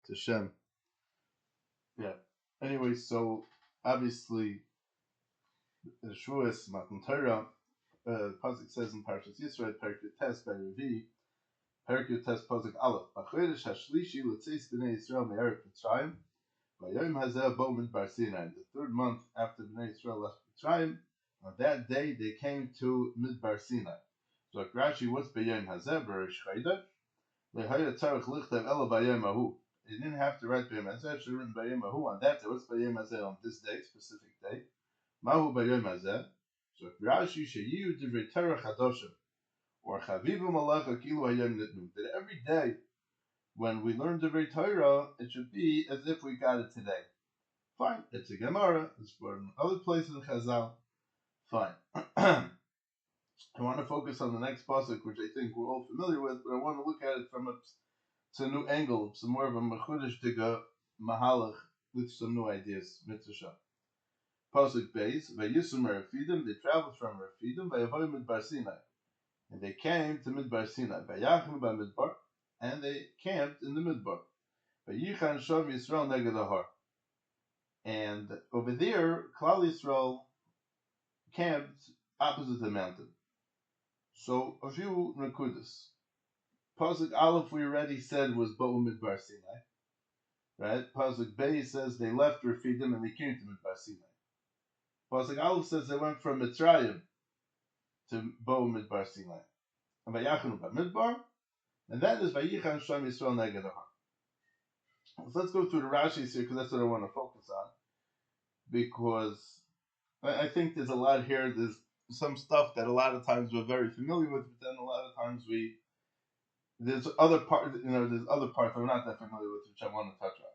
to Shem. Yeah. Anyway, so obviously the Shavuos Matan Torah, Pasuk says in Parshas Yisrael, Perikut Tes by Revi, Perikut Tes Pasuk Aleph, B'chodesh Hashlishi L'tzeis B'nei Yisrael Me'eretz Mitzrayim, V'yom Hazeh Bo Midbar Sinai. The third month after B'nei Yisrael left Mitzrayim, on that day they came to Midbar Sinai. So Rashi, what's B'yom Hazeh B'Rish Chodesh? Le'haya Tzarech Lichtav Ela B'yom Ahu. They didn't have to write B'yom Hazeh. It should have written B'yom Ahu on that day. What's B'yom Hazeh on this day, specific day? Mahu B'yom Hazeh. So Rashi Sheyu Divrei Torah Chadoshim, or Chavivu Malacha Kilu Hayom Nitnu. That every day when we learn Divrei Torah, it should be as if we got it today. Fine, it's a Gemara. It's in other places in Chazal. Fine. I want to focus on the next pasuk, which I think we're all familiar with, but I want to look at it from a new angle, some more of a mechudesh diga mahalach with some new ideas. Mitzvah. Pasuk Beis, Vayisum Refidim, they traveled from Refidim, Vayavoy Midbar Sinai, and they came to Midbar Sinai. Vayachnu Midbar, and they camped in the Midbar. Vihan Shom Yisrael Neged Ahar, and over there, Klal Yisrael camped opposite the mountain. So a few nekudas. Pasuk Aleph we already said was Bo'u Midbar Sinai, right? Pasuk Beis says they left Refidim and they came to Midbar Sinai. Pasuk Aleph says they went from Mitzrayim to Bo'u Midbar Sinai. And Vayachnu Midbar, and that is Vayichan Shom Yisrael Neged Ahar. So let's go through the Rashis here because that's what I want to focus on. Because I think there's a lot here. There's some stuff that a lot of times we're very familiar with, but then a lot of times there's other parts that we're not that familiar with, which I want to touch on.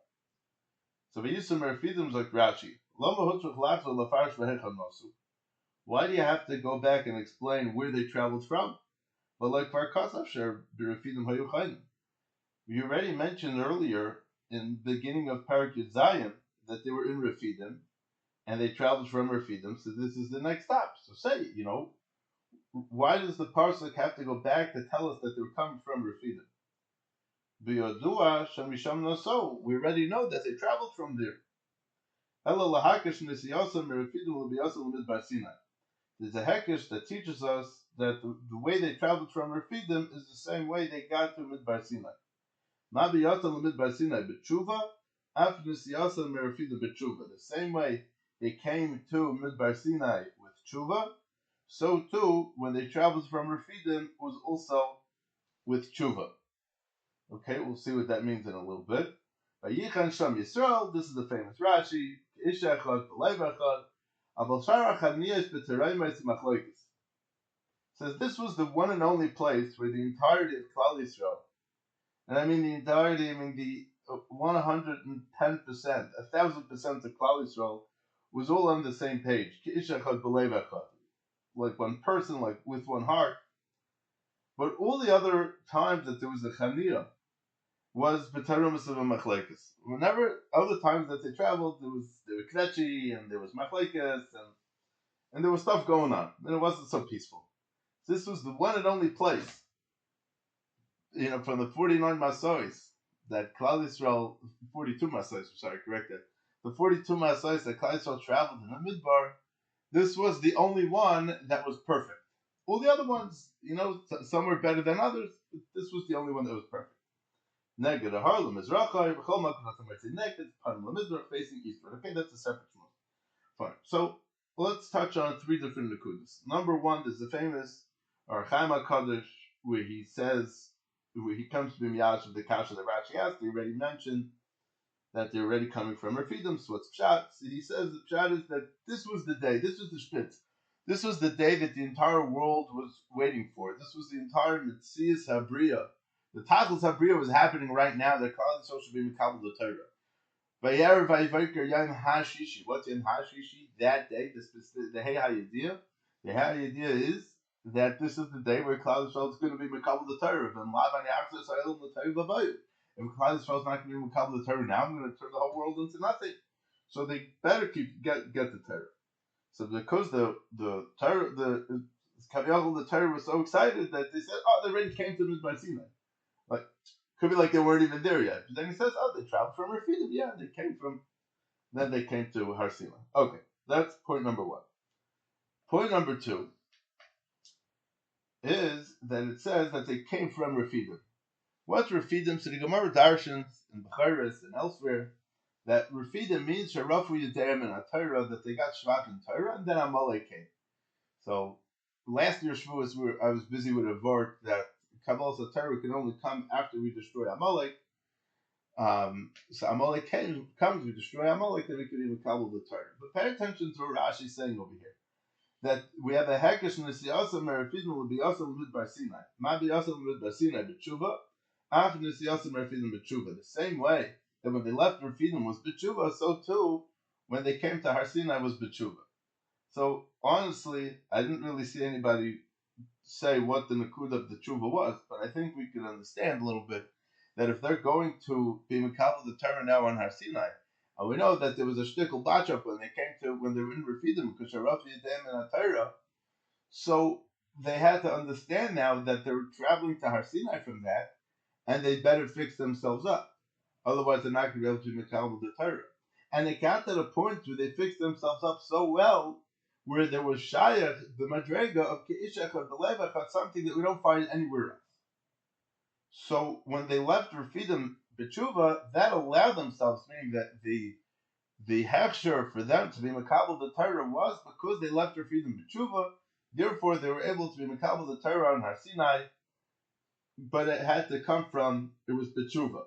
So Vayisum Refidim like Rashi. Why do you have to go back and explain where they traveled from? But like we already mentioned earlier in the beginning of Parakut Zayin that they were in Refidim and they traveled from Refidim, so this is the next stop. So say, why does the Parsuk have to go back to tell us that they were coming from Refidim? We already know that they traveled from there. There's a hekesh that teaches us that the way they traveled from Refidim is the same way they got to Midbar Sinai. The same way they came to Midbar Sinai with tshuva, so too when they traveled from Refidim was also with tshuva. Okay, we'll see what that means in a little bit. Vayichon Shom Yisrael, this is the famous Rashi. Says this was the one and only place where the entirety of Klal Yisrael, and I mean the entirety, I mean the 110%, 1,000% of Klal Yisrael was all on the same page. Like one person, like with one heart. But all the other times that there was a Chaniyah was B'tarumas of a Machlekes. Whenever other times that they traveled, there were Kretchi and there was Machlekes and there was stuff going on. And it wasn't so peaceful. This was the one and only place, from the 49 Masois that Klal Yisrael, 42 Masois, sorry, correct that. The 42 Masois that Klal Yisrael traveled in the Midbar, this was the only one that was perfect. All the other ones, some were better than others, but this was the only one that was perfect. Neged Ahar L'Mizrachai, B'chol Makom Natam Neged, Panim L'Mizrach, facing eastward. Okay, that's a separate one. Fine. So let's touch on three different nekudas. Number one is the famous Chaim HaKadosh, where he comes to B'miyash of the Kasha that Rashi asked. He already mentioned that they're already coming from Refidim. So what's Pshat? So he says the Pshat is that this was the day, this was the Shpitz. This was the day that the entire world was waiting for. This was the entire Metzias Habriya. The Tachlis Habriya was happening right now. That Klal Yisrael should be Mekabel the Torah. Vayer Vayivaker Yom HaShishi. What's Yom HaShishi? That day, the Hey HaYediyah. The Hey HaYediyah is that this is the day where Klal Yisrael is going to be Mekabel the Torah. If Klal Yisrael is not going to be Mekabel the Torah now, I'm going to turn the whole world into nothing. So they better get the Torah. So because the Torah, the Torah was so excited that they said, they already came to Midbar Sinai. Like, Could be like they weren't even there yet. But then he says, oh, they traveled from Refidim. Yeah, then they came to Har Sinai. Okay, that's point number one. Point number two is that it says that they came from Refidim. What's Refidim? So the Gemara darshans in Bechiris and elsewhere that Refidim means Sharafu Yudayim and Torah, that they got Shvat in Torah, and then Amalek came. So last year's Shavuos, I was busy with a vort that Kabbalah Torah can only come after we destroy Amalek. So Amalek comes, we destroy Amalek, then we can even Kabbalah the Torah. But pay attention to what Rashi's saying over here. That we have a Hekesh Nisiyasa Merafidim will be also Limud Bar Sinai. Ma be also Limud Bar Sinai B'tshuva. After Nisiyasa Merafidim B'tshuva. The same way that when they left Refidim was B'tshuva, so too when they came to Har Sinai was B'tshuva. So honestly, I didn't really see anybody say what the Nakud of the Tshuva was, but I think we could understand a little bit that if they're going to be Mekabel the Torah now on Har Sinai, and we know that there was a shtickle batchup when they were in Refidim, because Sharafi Yadam and Torah, so they had to understand now that they were traveling to Har Sinai from that, and they better fix themselves up. Otherwise, they're not going to be able to be Mekabel the Torah. And they got to the point where they fixed themselves up so well, where there was Shayach, the Madrega of Ke'ishach or the Levach, something that we don't find anywhere else. So when they left Refidim B'tshuva, that allowed themselves, meaning that the hechsher for them to be Mekabel the Torah was because they left Refidim B'tshuva, therefore they were able to be Mekabel the Torah on Har Sinai, but it had to come from, it was B'tshuva.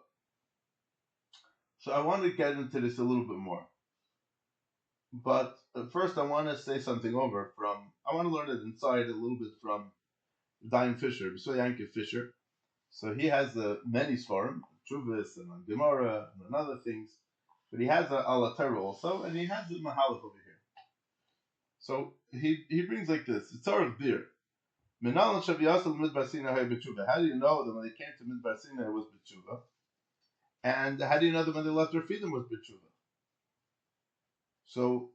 So I want to get into this a little bit more. But first I want to say something I want to learn it inside a little bit from Dayan Fisher, so Yankee Fisher. So he has many Sfarim, Chuvas and Gemara and other things, but he has a Ala Torah also, and he has a Mahalach over here. So he brings like this, it's sort of beer. How do you know that when they came to Midbar Sinai it was B'tshuva? And how do you know that when they left Refidim was B'tshuva? So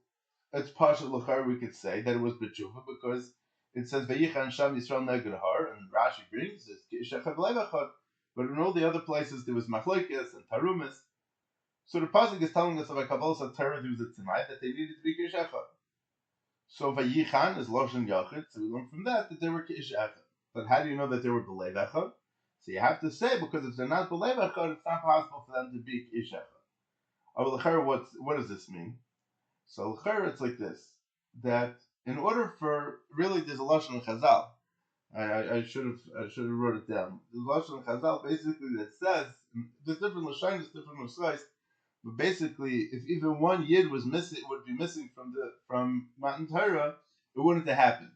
it's partial l'char, we could say that it was B'tshuva because it says Veyichhan Sham Yisrael Neged Har, and Rashi brings this K'ishachav Levachot, but in all the other places there was Machlokes and Tarumas. So the pasuk is telling us about Kabbalah Torah there was a tonight that they needed to be K'ishachav. So Vayichan is Loshen Yachid, so we learn from that they were K'ishachav. But how do you know that they were B'levachot? So you have to say, because if they're not B'levachot, it's not possible for them to be K'ishachav. What does this mean? So it's like this, that in order for, really there's a Lashon Chazal, I should have wrote it down. There's a Lashon Chazal basically that says, there's different Lashonos, different Nusais, but basically if even one Yid would be missing from Matan Torah, it wouldn't have happened.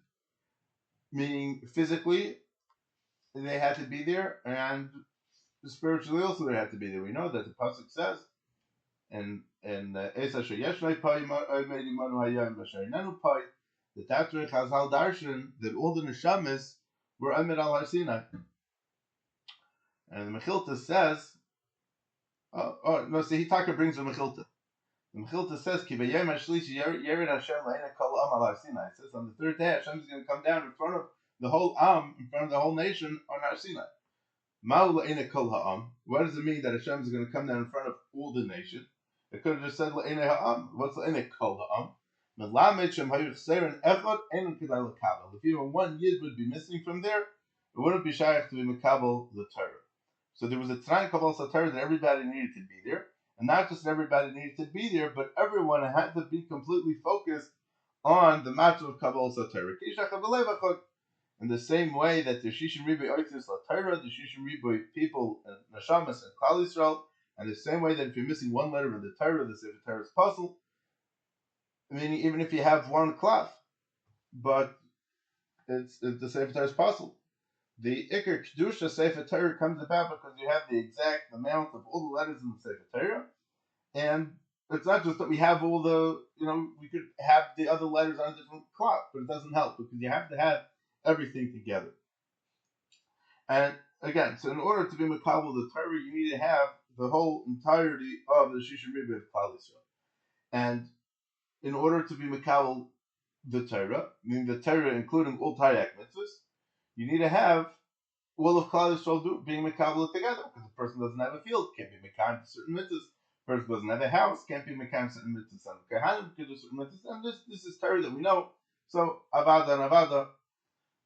Meaning physically, they had to be there, and spiritually also they had to be there. We know that the pasuk says, and Esa Sheyeshnai Pai Meidi Manu Hayam Basharinanu Pai, the Tatre Chazal Darshan that all the neshamas were Amid al Har Sinai. And the Mechilta says, Hitaka brings the Mechilta. The Mechilta says, Ki B'yem HaShlishi Yerid Hashem La'ina Kol Am al Har Sinai. It says on the third day Hashem is going to come down in front of the whole in front of the whole nation on Har Sinai. Ma'u La'ina Kol Ha'am. What does it mean that Hashem is going to come down in front of all the nation? It could have just said La'ina Ha'am. What's La'ina Kol Ha'am? Melamed Shem Hayuch Seren Echad Enon Kedai L'Kabel. If even one Yid would be missing from there, it wouldn't be shaykh to be Mekabel the Torah. So there was a Tanai Kabbalah Torah that everybody needed to be there. And not just everybody needed to be there, but everyone had to be completely focused on the matter of Kabbalah Torah. In the same way that the Shishim Riboy Oitzis LaTorah, the Shishim Riboy people, Neshamas and Klal Yisrael, and the same way that if you're missing one letter in the Torah, the Sefer Torah is puzzle. I mean, even if you have one cloth, but it's the Sefer Torah is puzzle. The Iker Kedusha Sefer Torah comes about because you have the exact amount of all the letters in the Sefer Torah, and it's not just that we have all the, we could have the other letters on a different cloth, but it doesn't help because you have to have everything together. And again, so in order to be Mekabel the Torah, you need to have the whole entirety of the Shishim Riboy of Klal Yisrael. And in order to be Mekabel the Torah, meaning the Torah including all Taryag mitzvahs, you need to have all of Klal Yisrael do, being mekabel together, because the person doesn't have a field, can't be mekabel to certain mitzvahs. The person doesn't have a house, can't be mekabel to certain mitzvahs. And Kehanim can do certain mitzvahs, and this is Torah that we know. So avada and avada,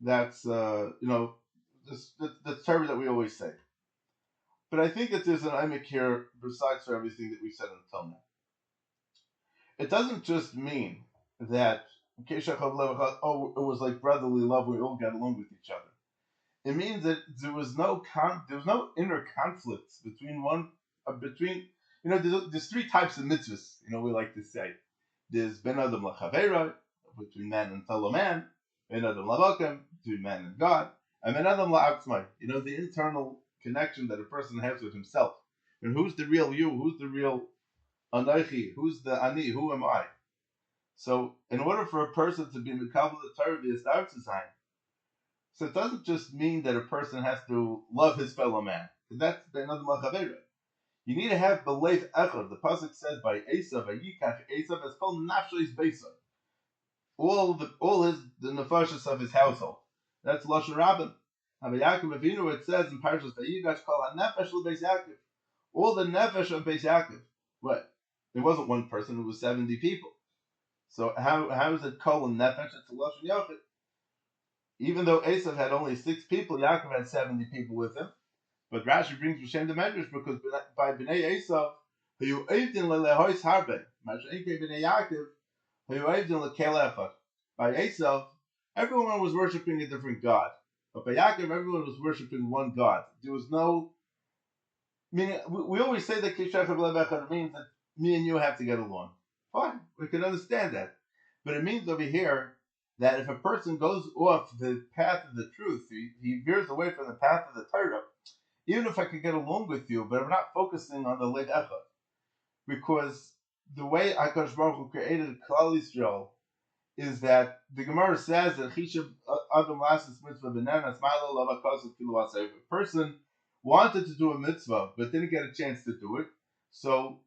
that's that's Torah that we always say. But I think that there's an emek here besides for everything that we said until now. It doesn't just mean that it was like brotherly love, we all got along with each other. It means that there was no inner conflicts there's three types of mitzvahs, we like to say. There's ben adam lachavera, between man and fellow man, ben adam lavakem, between man and God, and ben adam la'atzmai, the internal connection that a person has with himself. And who's the real you? Who's the real Anochi? Who's the Ani? Who am I? So, in order for a person to be Mekabel the Torah v'yistartzayin, so it doesn't just mean that a person has to love his fellow man. That's ben adam lachavera. You need to have belev echad. The pasuk says by Esav, Yikach Esav is called nafsheis beisav. All the nefashos of his household. That's lashon rabbin. And by Yaakov Avinu it says in Parshas Vayigash called hanefesh lebeis Yaakov. All the nefesh of Beis Yaakov. What? It wasn't one person; it was 70 people. So how is it called nefesh? It's a lashon yachid. Even though Esav had only 6 people, Yaakov had 70 people with him. But Rashi brings B'Shem the Medrash because by Bnei Esav, who oivdin lelehois harbe, Masha'inke Bnei Yaakov, who oivdin lekel echad. By Esav, everyone was worshiping a different god, but by Yaakov, everyone was worshiping one God. There was no meaning. We always say that Kishach B'Lev Echad means that me and you have to get along. Fine, we can understand that, but it means over here that if a person goes off the path of the truth, he veers away from the path of the Torah. Even if I could get along with you, but I'm not focusing on the Lev Echad. Because the way HaKadosh Baruch Hu created Klal Yisrael is that the Gemara says that Chishab Adam Lasses Mitzvah B'Nenas Ma'alo Lo B'Kosov Kilu Asay. If a person wanted to do a mitzvah but didn't get a chance to do it, so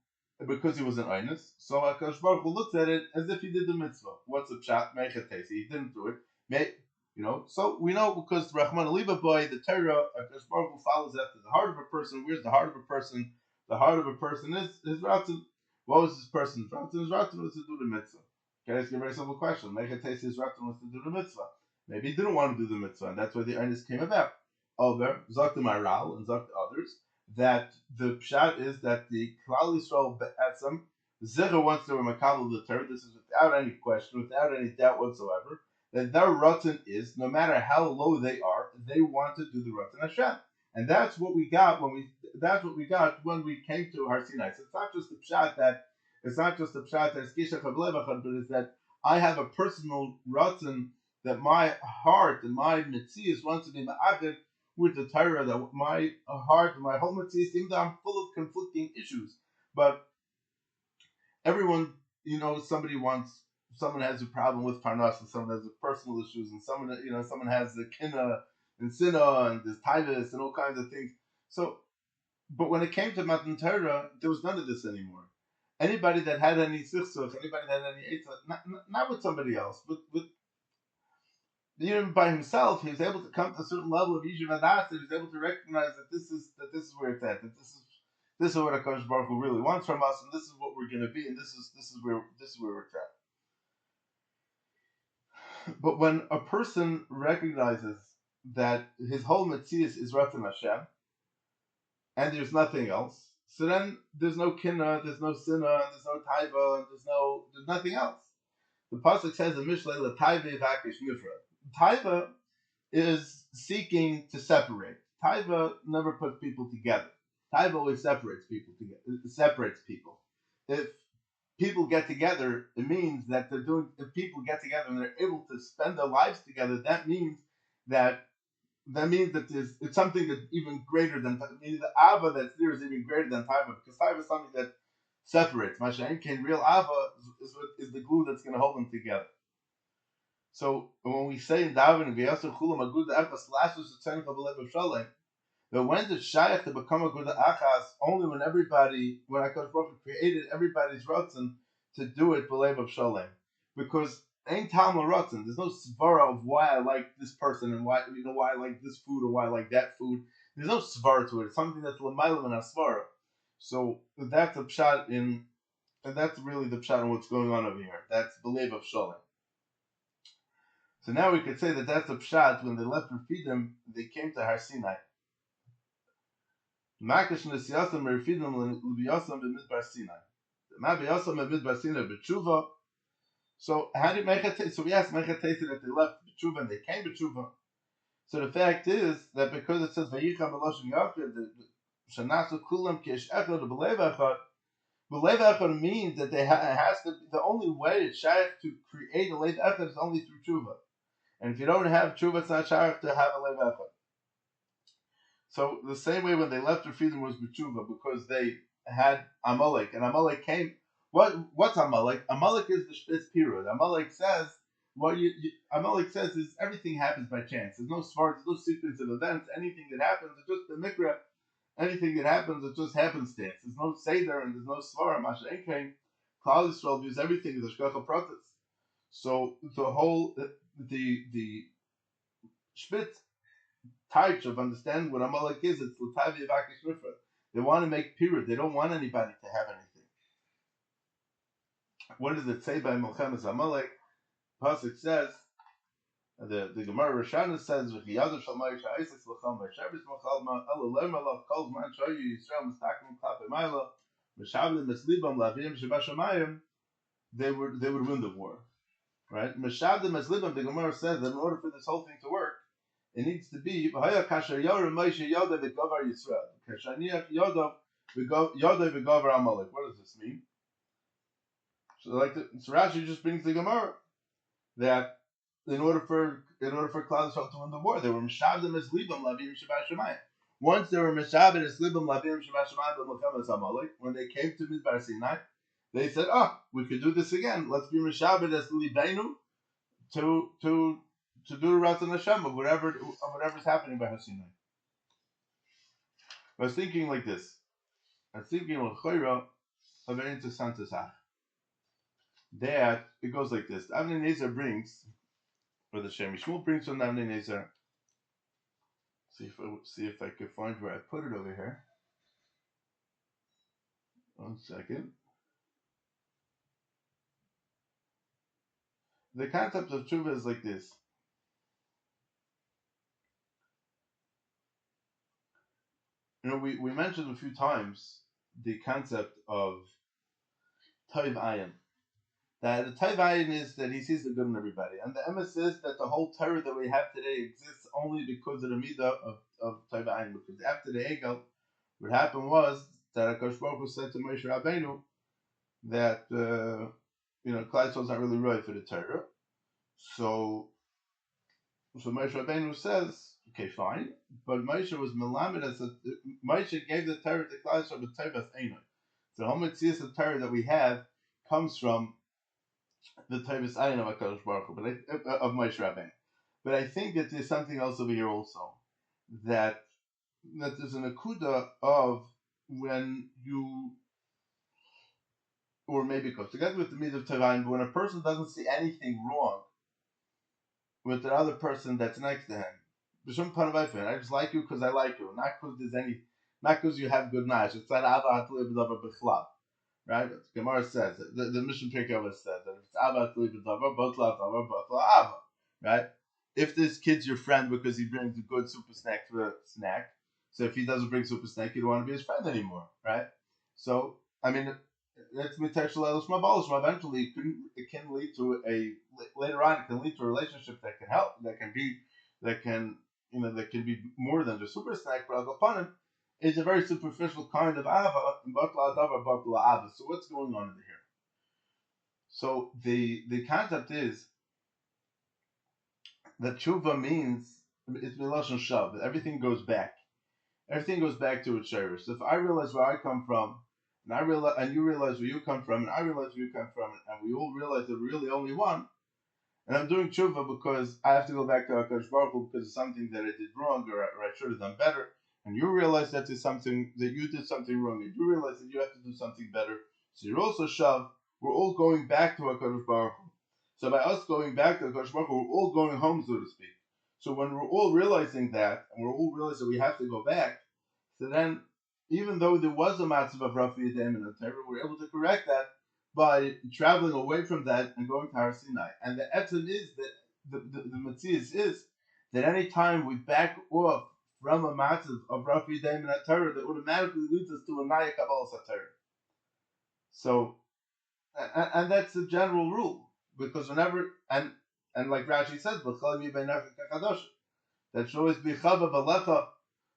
because he was an Einus, so HaKadosh Baruch Hu looks at it as if he did the mitzvah. What's the pshat? Meichatesi. He didn't do it. So we know because Rahman Aliba boy, the Torah, HaKadosh Baruch Hu follows after the heart of a person. Where's the heart of a person? The heart of a person is his ratzon. What was this person's ratzon? His ratzon was to do the mitzvah. Okay, ask you a very simple question. Meichatesi, his ratzon was to do the mitzvah. Maybe he didn't want to do the mitzvah, and that's why the earnest came about. Over Zakta Maral and Zakta others, that the pshat is that the Klal Yisrael Be'etzem, Zera wants to makabel the Torah. This is without any question, without any doubt whatsoever, that their ratzon is, no matter how low they are, they want to do the ratzon Hashem, and that's what we got when we came to Har Sinai. So it's not just the pshat that it's Kishach HaBlevachad, but it's that I have a personal ratzon that my heart and my mitzias wants to be ma'ated with the Torah, that my heart and my whole mitzias, even though I'm full of conflicting issues, but everyone, someone has a problem with parnas, and someone has personal issues, and someone has the kinna and sinna, and there's tivus and all kinds of things. So, but when it came to Matan Torah, there was none of this anymore. Anybody that had any sichsuch, anybody that had any eitzah, not with somebody else, but with even by himself, he was able to come to a certain level of Yishuv Adas, and he was able to recognize that this is where it's at, that this is what HaKadosh Baruch Hu really wants from us, and this is what we're going to be, and this is where we're at. But when a person recognizes that his whole Metzias is Ratzon Hashem, and there's nothing else, so then there's no kinna, there's no sinna, there's no taiva, there's nothing else. The pasuk says in Mishlei, "L'taiva vakish nifra." Taiva is seeking to separate. Taiva never puts people together. Taiva always separates people. It separates people. If people get together, it means that if people get together and they're able to spend their lives together, that means that it's something that's even greater than, meaning the ava that's there is even greater than taiva, because taiva is something that separates. Masha'inkein, real ava is the glue that's going to hold them together. So when we say in davening, that when the shayach to become a good achas, only when HaKadosh Baruch Hu created everybody's ratzon to do it b'lev of shalem, because ain't Talmud Ratzon. There's no svara of why I like this person and why why I like this food or why I like that food. There's no svara to it. It's something that's l'maylam and asvara. So that's a pshat in, and that's really the pshat in what's going on over here. That's the lev of Shalom. So now we could say that that's a pshat. When they left Refidim, they came to Har Sinai. Makash nesiyasam Refidim l'biyasam b'midbar Sinai. Ma'biyasam b'midbar Sinai b'tshuva. So how did Mechatesi? So we asked Mechatesi that they left b'tshuva and they came b'tshuva. So the fact is that because it says Vayicham b'loshen Yachid, shanasu kulam kish echad b'lev echad. B'lev echad means that it has to. The only way it's shaykh to create a lev echad is only through tshuva. And if you don't have tshuva, it's not shaykh to have a lev echad. So the same way when they left Refidim was b'tshuva because they had Amalek, and Amalek came. What's Amalek? Amalek is the Spitz period. Amalek says Amalek says is everything happens by chance. There's no smart, there's no sequence of events. Anything that happens, it's just the mikra. Anything that happens, it just happenstance. There's no seder and there's no svara. Masha Enkein, Klal Yisrael views everything as a shkacha pratis. So the whole the Spitz type of understanding what Amalek is, it's l'tavi avakish rifra. They want to make period. They don't want anybody to have anything. What does it say by Melchemes Amalek? Pasuk says, the Gemara Rishana says, "V'chiyadu shalmai sha'isik l'cham v'shabris m'chalma elu lemalav kol zman shoyu Yisrael mistakim klape ma'ila v'shavlim mislibam lavim shebashamayim." They would win the war, right? Mishavlim mislibam. The Gemara says that in order for this whole thing to work, it needs to be v'haya kasher yorim Moshe yodav v'govar Yisrael kashaniach yodav v'govar Amalek. What does this mean? So Rashi just brings the Gemara that in order for Klal Yisrael to win the war, they were mishavdim as libam lavim shabbat shemayim. Once they were mishavdim as libam lavim shabbat shemayim b'melchemes Amalek, when they came to Midbar Sinai, they said, we could do this again. Let's be mishavdim as libeinu to do Ratzon Hashem of whatever's happening by Sinai. I was thinking like this. I was thinking l'chayra a very interesting sach. That it goes like this. Avnei Nezer brings, or the Shem Yishmuel brings from Avnei Nezer. See if I can find where I put it over here. 1 second. The concept of tshuva is like this. We mentioned a few times the concept of Toiv Ayin. That the Toiv Ayin is that he sees the good in everybody. And the emes is that the whole Torah that we have today exists only because of the midah of Toiv Ayin. Because after the Egel, what happened was that HaKadosh Baruch Hu said to Moshe Rabbeinu that, Klal Yisrael is not really right for the Torah. So Moshe Rabbeinu says, okay, fine. But Moshe was melamed as Moshe gave the Torah to Klal Yisrael with Torah Einoi. So the whole mitzvah of Torah that we have comes from the Tevis Ayin of HaKadosh Baruch Hu, of Moshe Rabbeinu. But I think that there's something else over here also, that there's an akuda of when you, or maybe it goes together with the mitzvah of Tevayin, but when a person doesn't see anything wrong with the other person that's next to him, I just like you because I like you, not because you have good knowledge. It's not Ava Hatli B'Davar B'Chlab. Right? The Gemara says, the Mission Pirkei says that if it's Ava Tli B'Davar, B'Tla Davar, B'Tla Ava. Right? If this kid's your friend because he brings a good super snack for a snack, so if he doesn't bring super snack, you don't want to be his friend anymore. Right? So, that's Mitashal Elishma Balishma. Eventually, it can lead to later on, it can lead to a relationship that can help, that can be more than just super snack, but I'll upon him. It's a very superficial kind of ava, so what's going on in here? So the concept is that tshuva means it's milashon shav. Everything goes back. Everything goes back to its shirish. So if I realize where I come from, and you realize where you come from, and I realize where you come from, and we all realize that we're really only one, and I'm doing tshuva because I have to go back to HaKadosh Baruch Hu because of something that I did wrong or I should have done better. And you realize that you did something wrong, and you realize that you have to do something better. So you're also shav. We're all going back to HaKadosh Baruch Hu. So by us going back to the Kodesh Baruch Hu, we're all going home, so to speak. So when we're all realizing that, and we're all realizing we have to go back, so then, even though there was a matzav of Rafi Yadayim and Torah, we're able to correct that by traveling away from that and going to Har Sinai. And the etzem is that the Metzias is that any time we back off from a matzav of Rafi Yadayim and Torah, that automatically leads us to a Naya Kabbalah Torah. So, and that's the general rule, because whenever and like Rashi says, that should always be chava b'lecha,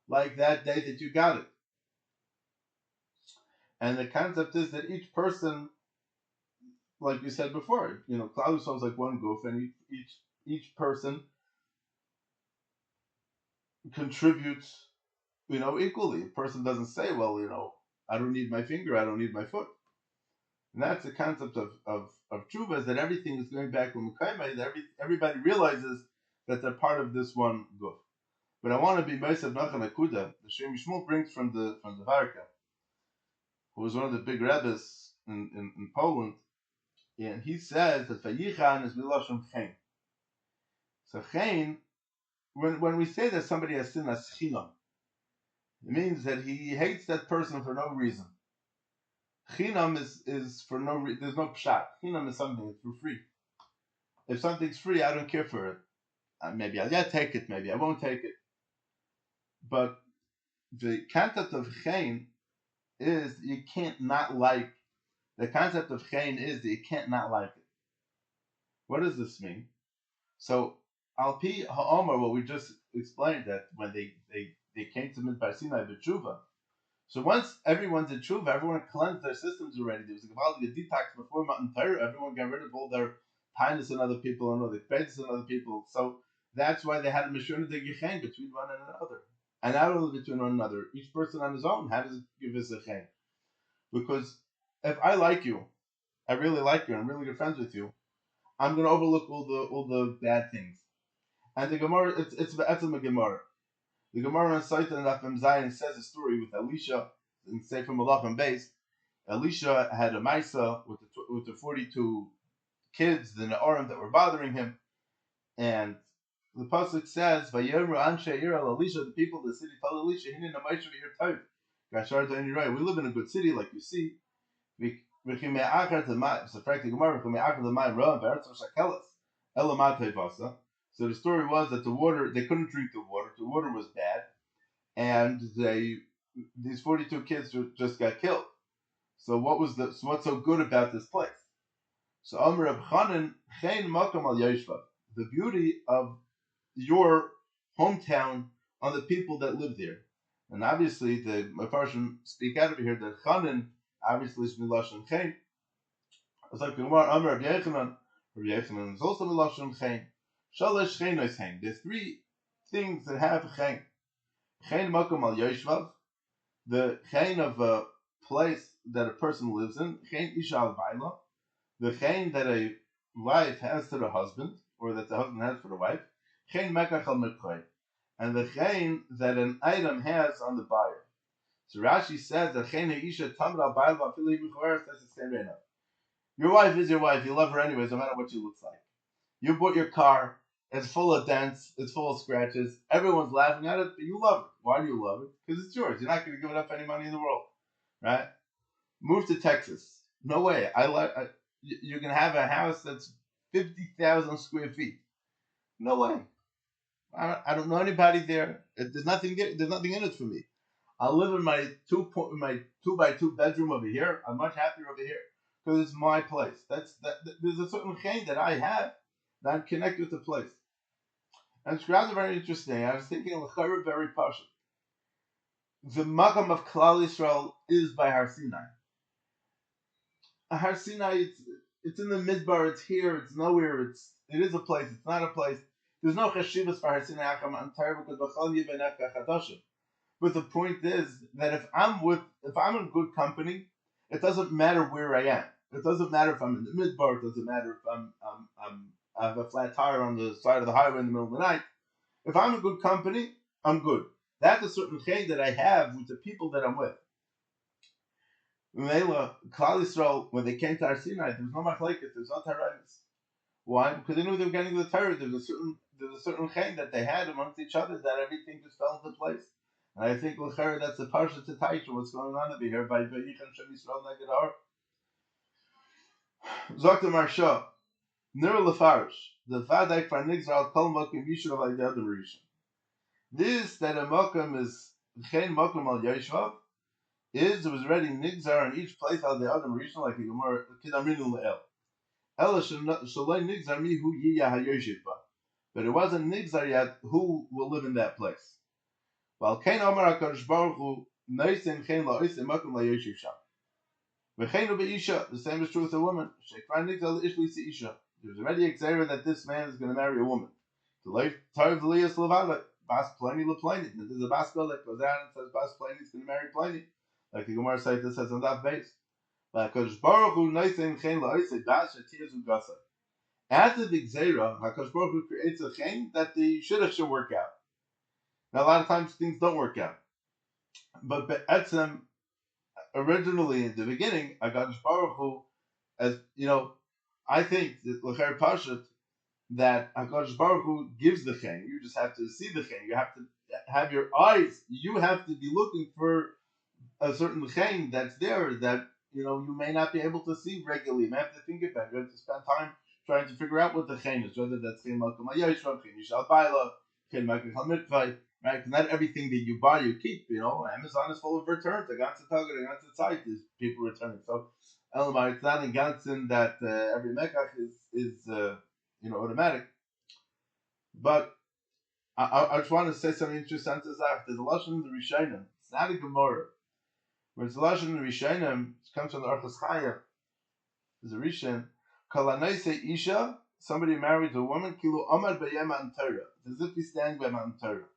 like that day that you got it. And the concept is that each person, like we said before, Klal Yisrael is like one goof, and each person contributes, equally. A person doesn't say, well, I don't need my finger, I don't need my foot. And that's the concept of tshuva, is that everything is going back to Mekayma, that everybody realizes that they're part of this one goof. But I want to be Meisav Nachan Akuda. The Shem Shmuel brings from the Varka, who was one of the big rebbes in Poland, and he says that Vayichon is Milashon Chen. So Chen, when we say that somebody has sin as Chinam, it means that he hates that person for no reason. Chinam is for no reason. There's no pshat. Chinam is something that's for free. If something's free, I don't care for it. Maybe I'll take it, maybe I won't take it. But the concept of Chen is you can't not like. The concept of Chen is that you can't not like it. What does this mean? So, Al Pi Ha'omar, what we just explained, that when they came to Midbar Sinai b'tshuva. So once everyone's in tshuva, everyone cleansed their systems already. There was a Gavaldic detox before Matan Torah. Everyone got rid of all their kindness in other people and all their credits in other people. So that's why they had a Mishuna de Gechen between one another. And not only between one another, each person on his own had to give us a chen. Because if I like you, I really like you, I'm really good friends with you, I'm going to overlook all the bad things. And the Gemara, it's a Gemara. The Gemara on Saitan and Afim Zayin says a story with Elisha in Sefer Malachim Beis. Elisha had a Maisa with the 42 kids, the Ne'orim that were bothering him, and the pasuk says, "Vayomru anshe ir al Elisha." The people of the city told Elisha, "Hinin ha'maishav ir tov." Gashar da'ini rai. We live in a good city, like you see. V'chimei achar t'mai. So, frankly, Gemara v'chimei achar t'mai ra'am v'eretz shakelas elamatei vasa. So the story was that the water, they couldn't drink the water. The water was bad, and these 42 kids just got killed. So what's so good about this place? So Amr Reb Chanan Chen Makam Al Yeshvav. The beauty of your hometown on the people that live there. And obviously the Mefarshim speak out of here that Chanan obviously is Milashon Chen. It's like the Gemara Amr Reb Yechanan. Reb Yechanan is also Milashon Chen. Shalosh Chenos Chen. There's three things that have Chen. Chen Makam Al Yeshvav. The Chen of a place that a person lives in. Chen Isha Al Baila. The Chen that a wife has to the husband, or that the husband has for the wife. Chen Mekach Al Mekhay. And the Chen that an item has on the buyer. So Rashi says that Chen Isha Tamar Al Baila V'afili B'chorer says it's Chen Reina. Your wife is your wife. You love her anyways, no matter what she looks like. You bought your car. It's full of dents. It's full of scratches. Everyone's laughing at it, but you love it. Why do you love it? Because it's yours. You're not going to give it up for any money in the world, right? Move to Texas. No way. You're going to have a house that's 50,000 square feet. No way. I don't know anybody there. There's nothing in it for me. I live in my 2x2 bedroom over here. I'm much happier over here because it's my place. There's a certain chen that I have that I'm connected with the place. And it's rather very interesting. I was thinking of a very partial. The Makam of Klal Yisrael is by Har Sinai. Har Sinai, it's in the Midbar. It's here. It's nowhere. It is a place. It's not a place. There's no cheshivas for Har Sinai Acham Antar because B'chol Yibenach Chadashim. But the point is that if I'm in good company, it doesn't matter where I am. It doesn't matter if I'm in the Midbar. It doesn't matter if I have a flat tire on the side of the highway in the middle of the night. If I'm in good company, I'm good. That's a certain chen that I have with the people that I'm with. Klal Yisrael, when they came to Har Sinai, there was no machlekes, there was no tarayis. Why? Because they knew they were getting the Torah. There's a certain chen that they had amongst each other that everything just fell into place. And I think l'chera that's the parsha to Taisha, what's going on over here by Yichon Shem Yisrael Neged Har. Zok the Marsha, Nir Lefarish, the Vadak for Nigzal Kol Mokim Yishuv Al Yad Rishon. This that a Mokim is Chen Mokim Al Yeshvav is it was already Nigzar in each place Al the Adam Rishon like the Gemara Kidamrinu Le'el. Ela Shaloi Nigzar Mi Hu Yiyah HaYoshiv Ba. But it wasn't Nigzar yet who will live in that place. While Ken Omar HaKadosh Baruch Hu Noisim Chen La'osim Mokim LaYoshiv Sham. V'cheinu be'isha, the same is true with a woman. Shekvar Nigzar L'Ish Lisa Isha. There's already a xera that this man is going to marry a woman. The life Tarv Liyas Levala, Bas Pliny LePliny. There's a Bas girl that goes out and says Bas Pliny is going to marry Pliny. Like the Gemara site that says on that base. But HaKadosh Baruch Hu Noisim Chen La'osim Bas Shetiyaz Ugasa. After the xera, HaKadosh Baruch Hu creates a chen that the shidduch should work out. Now, a lot of times things don't work out. But Be'etzem, originally in the beginning, HaKadosh Baruch Hu, as you know, I think that L'cher Pashat, that HaKadosh Baruch Hu gives the chen. You just have to see the chen. You have to have your eyes. You have to be looking for a certain chen that's there that you may not be able to see regularly. You may have to think about it. You have to spend time trying to figure out what the chen is, whether that's chen malkum hayoshvav, chen yishal baila, chen malkum halmitvai. Right? Not everything that you buy you keep. Amazon is full of returns. The ganze Tag, the ganze Zeit is people returning. So, Elamar, it's not in ganzen that every mekach is automatic. But I just want to say something interesting to Zach. There's a lashon in the Rishonim. It's not a Gemara. When it's a lashon in the Rishonim, it comes from the Orchos Chaya. There's a Rishon. Kalanaise Isha, somebody marries a woman. Kilu Amar B'Yem An Torah. As if he's standing by Mount Torah.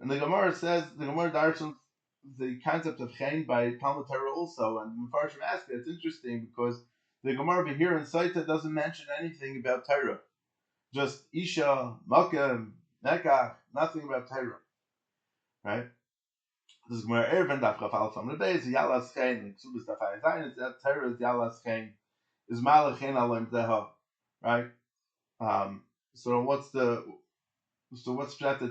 And the Gemara says, the Gemara darshans the concept of chen by Talmud Torah also, and the Mepharshim ask it. It's interesting because the Gemara over here in Saita doesn't mention anything about Torah. Just Isha, Makkah, Mekach, nothing about Torah. Right? This is Gemara Erevin, Daf Chafal from the base, Yalas Chen, Ksubis Daf Hayazayin, it's that Torah is Yalas Chen, is Malach Chen Alim Deha. Right? So what's that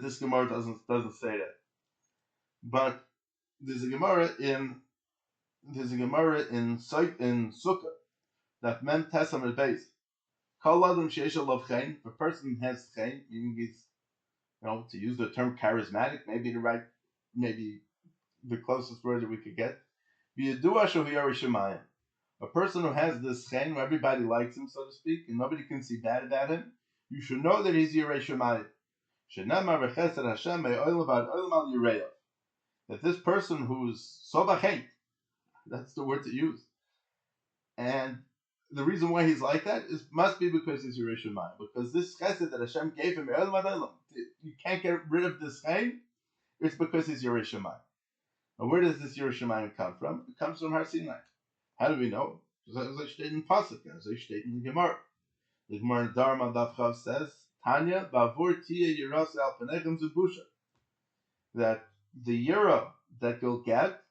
this Gemara doesn't say that? But there's a Gemara in Sukkah that men tesam al base. Kol adam sheish alav chen. If a person has chen, meaning he's to use the term charismatic, maybe the closest word that we could get. V'yadua shehu yarei shemayim. A person who has this chen, where everybody likes him, so to speak, and nobody can see bad about him, you should know that he's yarei shemayim. That this person who's sobachet, that's the word to use, and the reason why he's like that must be because he's Yerei Shemayim, because this chesed that Hashem gave him, you can't get rid of this chen, it's because he's Yerei Shemayim. And where does this Yerei Shemayim come from? It comes from Har Sinai. How do we know? Because as I stated in Pasuk, as I stated in the Gemara. The Gemara in Dharma Daf Chav says, Tanya, Bavur Tia Yeras Al Penechem Zebusha. That the Yira that you'll get,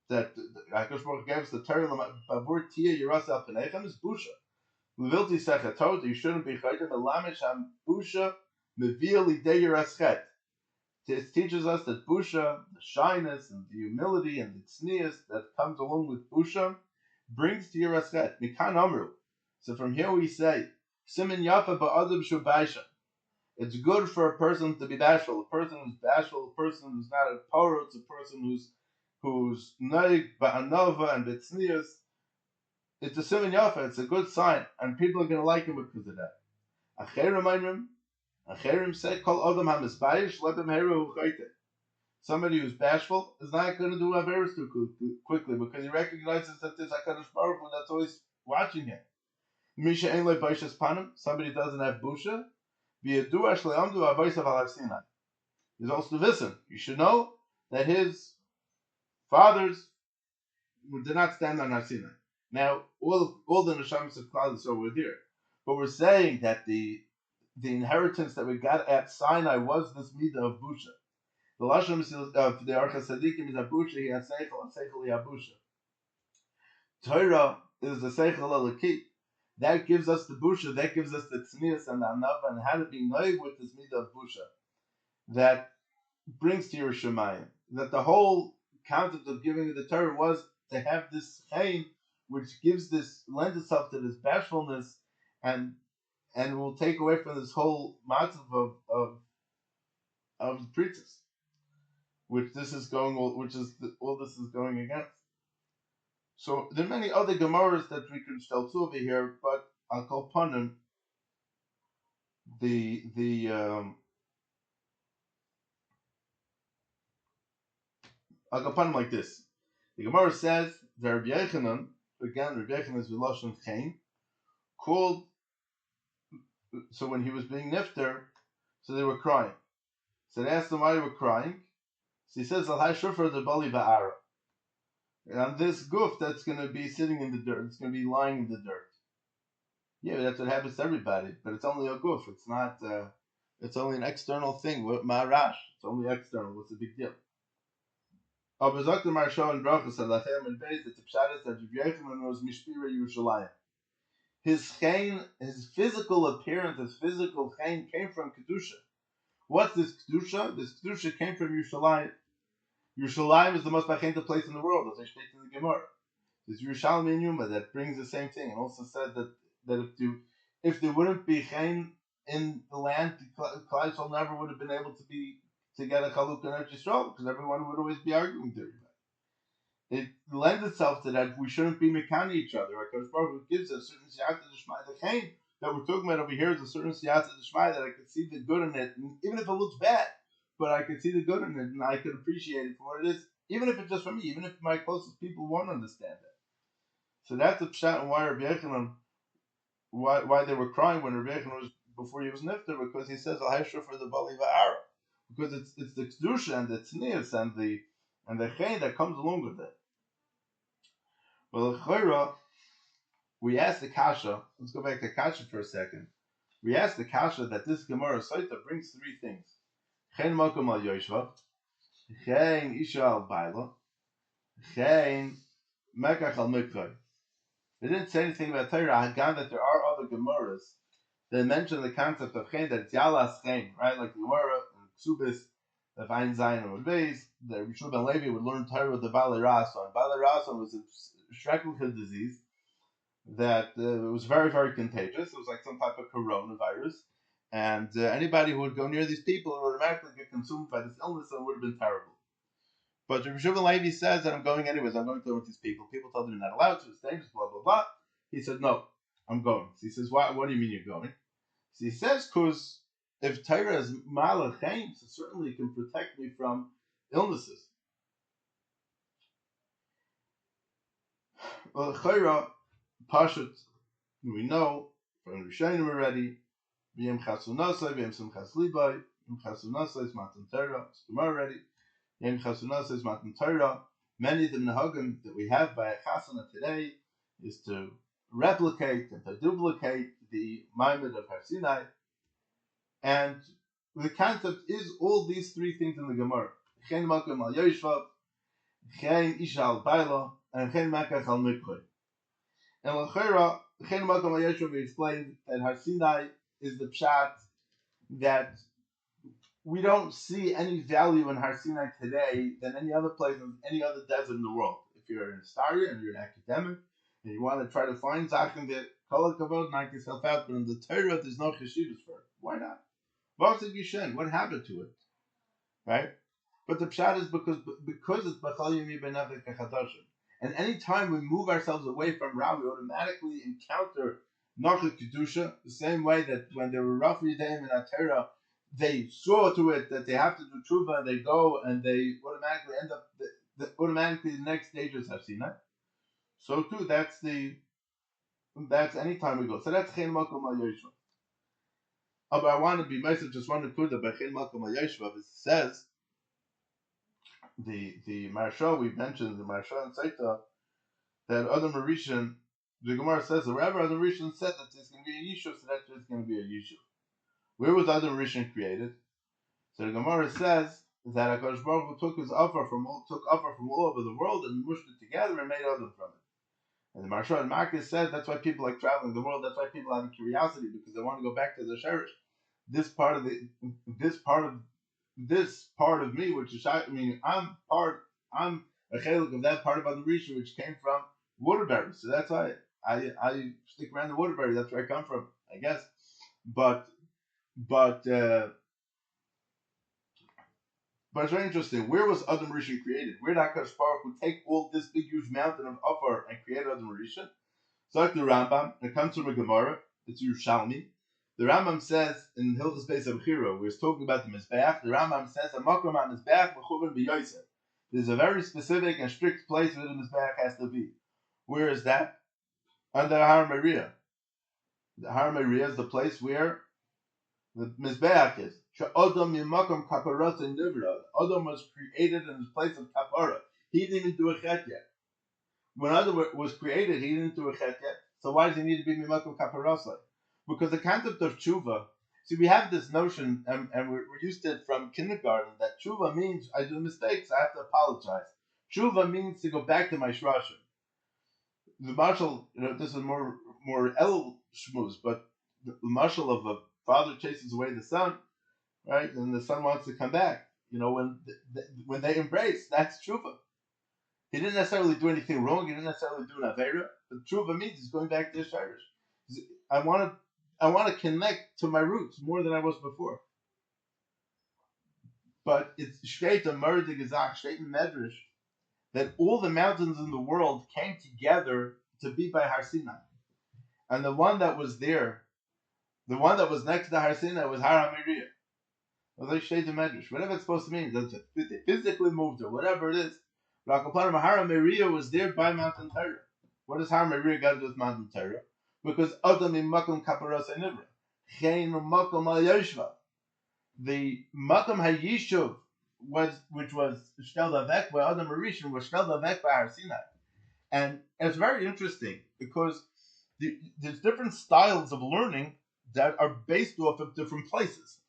that Hakadosh Baruch Hu gives the Torah, Bavur Tia Yeras Al Penechem is Busha. Levilti Sechatot, you shouldn't be Chayim, Elamish Ham Busha, Mevia Lidei Yeraschet. It teaches us that Busha, the shyness and the humility and the tznius that comes along with Busha, brings to Yeraschet. Mikan Amru. So from here we say, Simin Yafa Ba'adab Shubaisha. It's good for a person to be bashful. A person who's bashful, a person who's not a power, it's a person who's naig ba'anova and b'tznius. It's a simin yafa. It's a good sign, and people are going to like him because of that. Acherim say kol adam hamisbayish let him heru chayte. Somebody who's bashful is not going to do averis too quickly because he recognizes that there's Hakadosh Baruch Hu that's always watching him. Misha ein lo baishas panim. Somebody doesn't have busha. He's also wissen. You should know that his fathers did not stand on Har Sinai. Now, all the neshamas of Klal Yisrael were there, but we're saying that the inheritance that we got at Sinai was this midah of busha. The lashon of the Archa Sadikim is a busha. He has seichel, and seichel he has busha. Torah is the seichel alaki. that gives us the busha, that gives us the tznius and the anava, and how to be noig with this midah of busha. That brings to your Shemayim. That the whole concept of giving the Torah was to have this chayin, which lends itself to this bashfulness, and will take away from this whole matzav of the preachers, all this is going against. So there are many other gemaras that we can stel to over here, but I'll call upon them. I'll go upon them like this. The Gemara says that Rabbi Yechanan, again, Rabbi Yechanan is Vilashon Chaim, called. So when he was being nifter, so they were crying. So they asked him why they were crying. So he says, "Al Shufar the Bali Ba'ara." And this goof that's going to be sitting in the dirt, it's going to be lying in the dirt. Yeah, that's what happens to everybody, but it's only a goof. It's not. It's only an external thing. Ma'arash. It's only external. What's the big deal? Abazak the Marsha and Brachas Alachem and Beis. It's a pshadas that Rabbi Yechanan was Mishpira Yerushalayim. His chain, his physical appearance, his physical chain came from kedusha. What's this kedusha? This kedusha came from Yerushalayim. Yerushalayim is the most bachinta place in the world, as I state in the Gemara. There's Yerushalmi and Yuma that brings the same thing, and also said that if there wouldn't be chain in the land, Klal Yisrael never would have been able to get a chaluk in Eretz Yisrael, because everyone would always be arguing with everybody. It lends itself to that we shouldn't be mekani each other. HaKadosh Baruch Hu gives a certain siyata d'shmai. The chain that we're talking about over here is a certain siyata d'shmai that I could see the good in it, and even if it looks bad, but I could see the good in it, and I could appreciate it for what it is, even if it's just for me, even if my closest people won't understand it. So that's the pshat and why Rabbi Yechanan, why they were crying when Rabbi Yechanan was, before he was nifter, because he says al hashra for the bali va'ara, because it's the kedusha and the tznius and the chain that comes along with it. Well, we asked the kasha. Let's go back to kasha for a second. We asked the kasha that this Gemara Saita brings three things: chen makom al yoshva, chen isha al baila, chen mekach al mikvay. They didn't say anything about Torah. Again, that there are other Gemaras that mention the concept of chen, that it's yalas chen, right? Like the Gemara and Ksubis, the Ein Zayin and Beis, the Rishon ben Levi would learn Torah with the Balei Rason. Balei Rason was a Shreklicha disease that was very, very contagious. It was like some type of coronavirus. And anybody who would go near these people would automatically get consumed by this illness, and it would have been terrible. But Rishon ben Levi says that I'm going anyways. I'm going to go with these people. People told him you're not allowed to. It's dangerous, blah, blah, blah. He said, no, I'm going. So he says, what do you mean you're going? So he says, because if Torah is malachim, so certainly it can protect me from illnesses. Well, Chayra, Pashut, we know from Rishonim already, V'yem Chasunasai, V'yem Simchas Libai, V'yem Chasunasai is Matan Torah, it's Gemara already, V'yem Chasunasai is Matan Torah. Many of the Nahagim that we have by a Chasana today is to replicate and to duplicate the Maimed of Har Sinai. And the concept is all these three things in the Gemara. Chen makom al yoshvav, chen isha al baila, and chen makach al mikveh. And l'chera, chen makom al yoshvav, we explained that Har Sinai is the pshat that we don't see any value in Har Sinai today than any other place, in any other desert in the world. If you're an Astaria and you're an academic, and you want to try to find Zachem that Kol HaKavod, knock yourself out, but in the Torah there's no cheshivas for it. Why not? What happened to it? Right? But the pshat is because it's B'chal Yemi B'nefek HaChadoshim. And any time we move ourselves away from Ra, we automatically encounter Nachat Kedusha, the same way that when there were Rav Yidayim in Atera, they saw to it that they have to do Tshuva, and they go and they automatically end up, automatically the next stage is Har Sinai. So too, that's any time we go. So that's Chen Makom Al Yoshua. But I want to be nice just one nekuda by Chen Makom Al Yoshua. It says the Maharsha we mentioned, the Maharsha and Saita, that Adam Rishon, the Gemara says that wherever Adam Rishon said that there's going to be a Yishuv, so that's there's going to be a Yishuv. Where was Adam Rishon created? So the Gemara says that HaKadosh Baruch Hu took offer from all over the world and mushed it together and made Adam from it. And the Maharsha and Marcus says that's why people like traveling the world. That's why people have a curiosity, because they want to go back to the sherish. This part of me, which is, I mean, I'm a chelik of that part of the Rishon, which came from Waterbury. So that's why I stick around the Waterbury. That's where I come from, I guess. But it's very interesting. Where was Adam Rishon created? Where did HaKadosh Baruch Hu take all this big huge mountain of Ofar and create Adam Rishon? So like the Rambam, it comes from a Gemara. It's Yerushalmi. The Rambam says in Hilchos Beis Abchira, where he's talking about the Mizbeach, the Rambam says, "Hamakom HaMizbeach Mechuven BeYosef." There's a very specific and strict place where the Mizbeach has to be. Where is that? Under Har Moriah. The Har Moriah is the place where the Mizbeach is. Adam Yimakom Kaparas and Nivra. Adam was created in his place of Kapara. He didn't even do a chet yet. When Adam was created, he didn't do a chet yet. So why does he need to be Yimakom Kaparasa? Because the concept of tshuva, see, we have this notion, and we're used to it from kindergarten, that tshuva means I do mistakes, I have to apologize. Tshuva means to go back to my shrashim. The marshal, this is more el shmuz, but the marshal of a father chases away the son, right? And the son wants to come back. When they embrace, that's tshuva. He didn't necessarily do anything wrong. He didn't necessarily do an aveira, but tshuva means he's going back to his shirish. I want to connect to my roots more than I was before. But it's straight to Murder Gezach, straight in Medrash, that all the mountains in the world came together to be by Har Sinai. And the one that was there, the one that was next to Har Sinai was Har HaMoriah. It was like straight to Medrash. Whatever it's supposed to mean, they physically moved or whatever it is. But Har HaMoriah was there by Mountain Torah. What does Har HaMoriah got to do with Mountain Torah? Because Adam in Makom Kaparas Nivra, Chein Makom Al Yoshva, the Makom HaYishuv which was Shtel Davek by Adam Rishon was Shtel Davek by Har Sinai, and it's very interesting because there's different styles of learning that are based off of different places.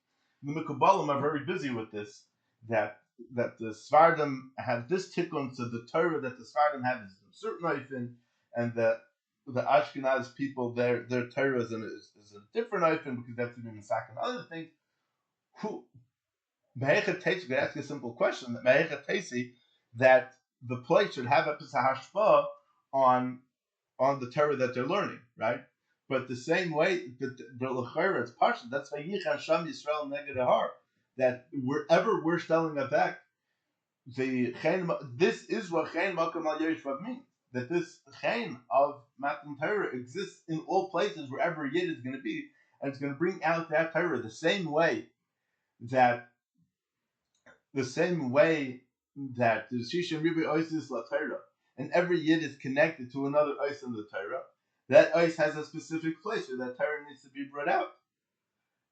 The Mekubalim are very busy with this. That the Svardim have this tikkun to the Torah that the Svardim have is a certain oifin, and the Ashkenaz people, their Torah is a different oifin because they have to be Masak and other things. We could ask a simple question that the place should have a hashpa on the Torah that they're learning, right? But the same way, it's partial. That's why Yichar Sham Yisrael Neged Har. That wherever we're selling a back, this is what Chen Makom Al Yoshvav means. That this Chen of Matan Torah exists in all places wherever Yid is going to be, and it's going to bring out that Torah the same way that the Shishim Ribi Oisis La Torah, and every Yid is connected to another Ois in the Torah. That Ois has a specific place where that Torah needs to be brought out.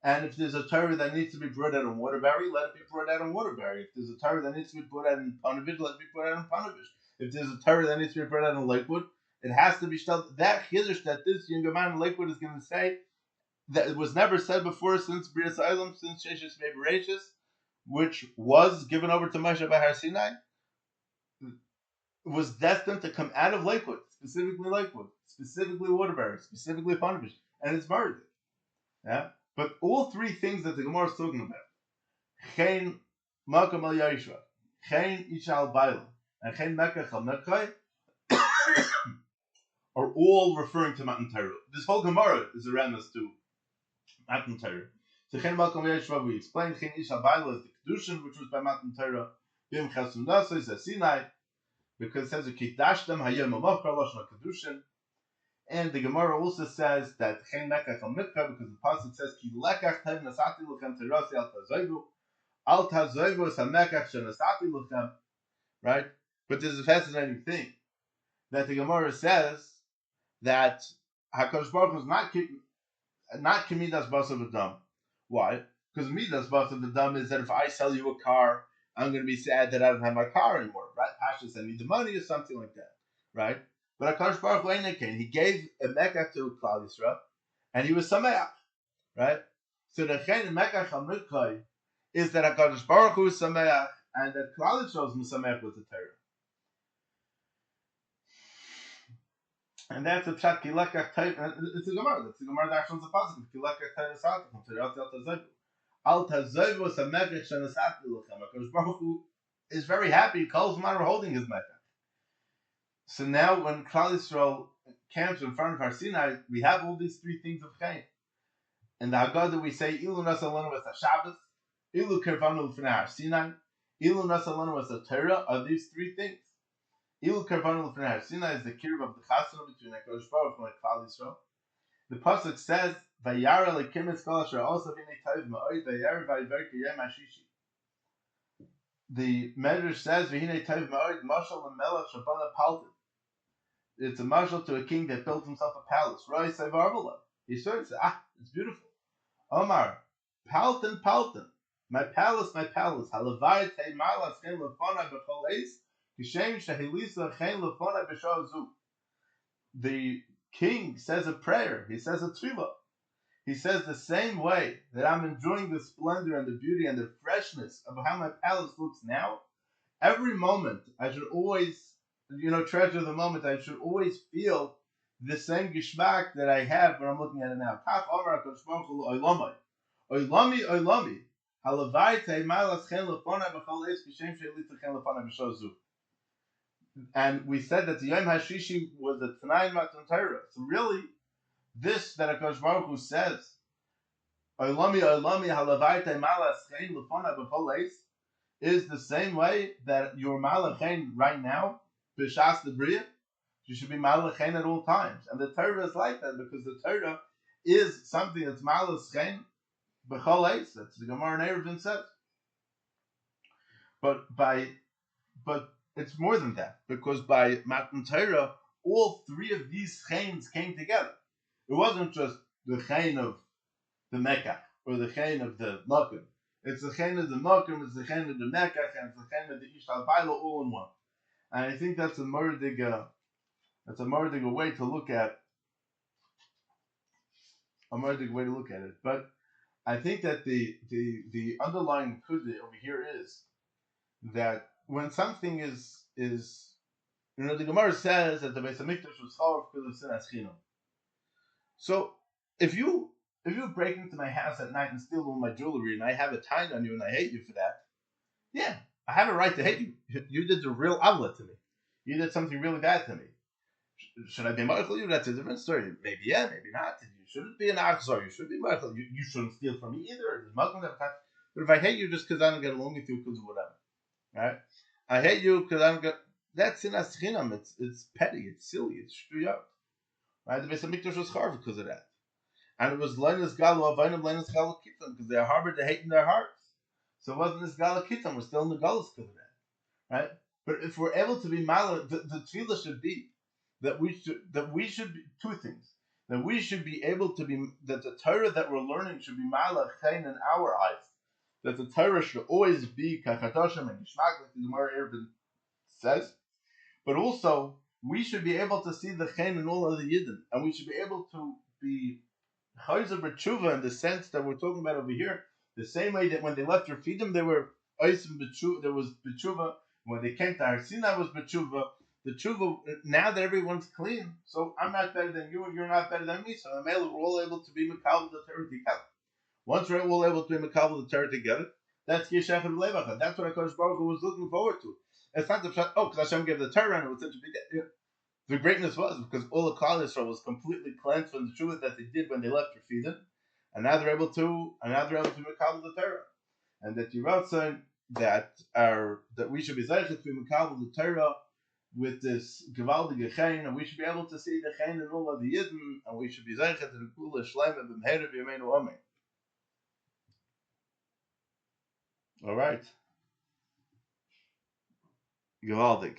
And if there's a Torah that needs to be brought out in Waterbury, let it be brought out in Waterbury. If there's a Torah that needs to be brought out in Panavish, let it be brought out in Panavish. If there's a Torah that needs to be brought out in Lakewood, it has to be shelled. That chiddush that this younger man in Lakewood is going to say, that it was never said before since B'ris Olam, since Sheshes Mebereshis, which was given over to Moshe by Har Sinai, was destined to come out of Lakewood, specifically Waterbury, specifically Panavish, and it's murdered. Yeah? But all three things that the Gemara is talking about, Chen Makom Al Yoshva, Chen Ishal Baila, and Chen Mekach Al Mekai, are all referring to Matan Torah. This whole Gemara is around us to Matan Torah. So Chen Makom Al Yoshva, we explained Chen Ishal Baila is the Kedushin, which was by Matan Torah, Bim Chasum Nasa is a Sinai, because it says Kidashtem Hayom Amachar Lashon Kedushin. And the Gemara also says that Chen Mekach Al Mikra, because the pasuk says Ki Lekach Tev Nasati Luchem Terasi Al Tazoivu Es HaMekach Shenasati Luchem, right? But there's a fascinating thing that the Gemara says that Hakadosh Baruch Hu is not Kemidas Basav Adam. Why? Because Midas Basav Adam is that if I sell you a car, I'm going to be sad that I don't have my car anymore, right? Pasha send me the money or something like that, right? But HaKadosh Baruch Hu he gave a Mekach to Klal Yisrael, and he was Sameach, right? So the Chen Mekach HaMikrai is that HaKadosh Baruch Hu is Sameach, and that Klal Yisrael is Sameach with the Torah. And that's a pshat kilekach tayv. It's a gemara. That's a gemara that actually is a positive. Kilekach tayv esatachem. Teirat al tazavu. Al tazavu is a mekach shenesat lechem. Because Baruch Hu is very happy. Calls him out holding his mekach. So now, when Klal Yisrael camps in front of Har Sinai, we have all these three things of Chaim. In the Haggadah, we say, Ilu Nasalanu was a Shabbos, Ilu Kervanu L'fnei Har Sinai, Ilu Nasalanu was a Torah, are these three things. Ilu Kervanu L'fnei Har Sinai is the kirv of the chasana between HaKadosh Baruch Hu and Klal Yisrael. The pasuk says, Vayara lekim es kol asher also v'nei tayv ma'od vayara vayver kiyem hashishi. The Medrash says, V'hinei tayv ma'od mashal l'melech shabana paltin. It's a marshal to a king that built himself a palace. Roy Saivarvala. He says, it's beautiful. Omar, Palton, Palton. My palace, my palace. Halavai te malas chen lefona b'choleis. Kishem shehilisa chen lefona b'shazu. The king says a prayer. He says a tefillah. He says the same way that I'm enjoying the splendor and the beauty and the freshness of how my palace looks now. Every moment, I should always treasure the moment. I should always feel the same gishmak that I have when I'm looking at it now. And we said that the Yom HaShishi was the Tanai Matan Torah. So really, this that HaKadosh Baruch Hu says, is the same way that your Malachain right now, B'shas the Bria, you should be Malachain at all times. And the Torah is like that because the Torah is something that's Malachain B'chol Eis. That's the Gemara in Eruvin says. But it's more than that, because by Matan Torah, all three of these chains came together. It wasn't just the chain of the Mekach or the chain of the Makom. It's the chain of the Makom, it's the chain of the Mekach, and it's the chain of the Ishtal Baila all in one. And I think that's a mordiga way to look at it. But I think that the underlying kudde over here is that when something is the Gemara says that the Beis Hamikdash was charav because of sinas chinam. So if you break into my house at night and steal all my jewelry and I have a tine on you and I hate you for that, yeah, I have a right to hate you. You did a real avla to me. You did something really bad to me. Should I be marchal you? That's a different story. Maybe yeah, maybe not. You shouldn't be an achzor. You should be marchal. You shouldn't steal from me either. But if I hate you just because I don't get along with you because of whatever, right? I hate you because I don't get. That's sinas chinam. It's petty. It's silly. It's shtuyot. Right? The Beis Hamikdash was charav because of that, and it was leinas galu avaynam leinas galu kitam because they harbored the hate in their hearts. So it wasn't this galu kitam. We're still in the galus because of that, right? But if we're able to be malach, the tefillah should be that we should be two things. That we should be able to be, that the Torah that we're learning should be malach chayin in our eyes. That the Torah should always be kachatoshim and yishmak, like the Gemara Eruvin says. But also, we should be able to see the chayin in all of the yidden, and we should be able to be chayzer b'tshuva in the sense that we're talking about over here. The same way that when they left Refidim, they were oisim b'tshuva. There was b'tshuva. When they came to Har Sinai, was b'tshuva. The tshuva, now that everyone's clean, so I'm not better than you and you're not better than me, so we're all able to be Makabel the Torah together. Once we're all able to be Makabel the Torah together, that's Yeshach and Levacha. That's what HaKadosh Baruch Hu was looking forward to. It's not the pshat, because Hashem gave the Torah and it was such a big deal. The greatness was because all the Klal Yisrael was completely cleansed from the tshuva that they did when they left Refidim, and now they're able to be Makabel the Torah. And that Yiratzon, that we should be Zayich to be Makabel the Torah with this gewaldige chayin, and we should be able to see the chayin in all of the yidden, and we should be zeichet to the kula shleim and b'mheir b'yameinu amen. All right, gewaldig.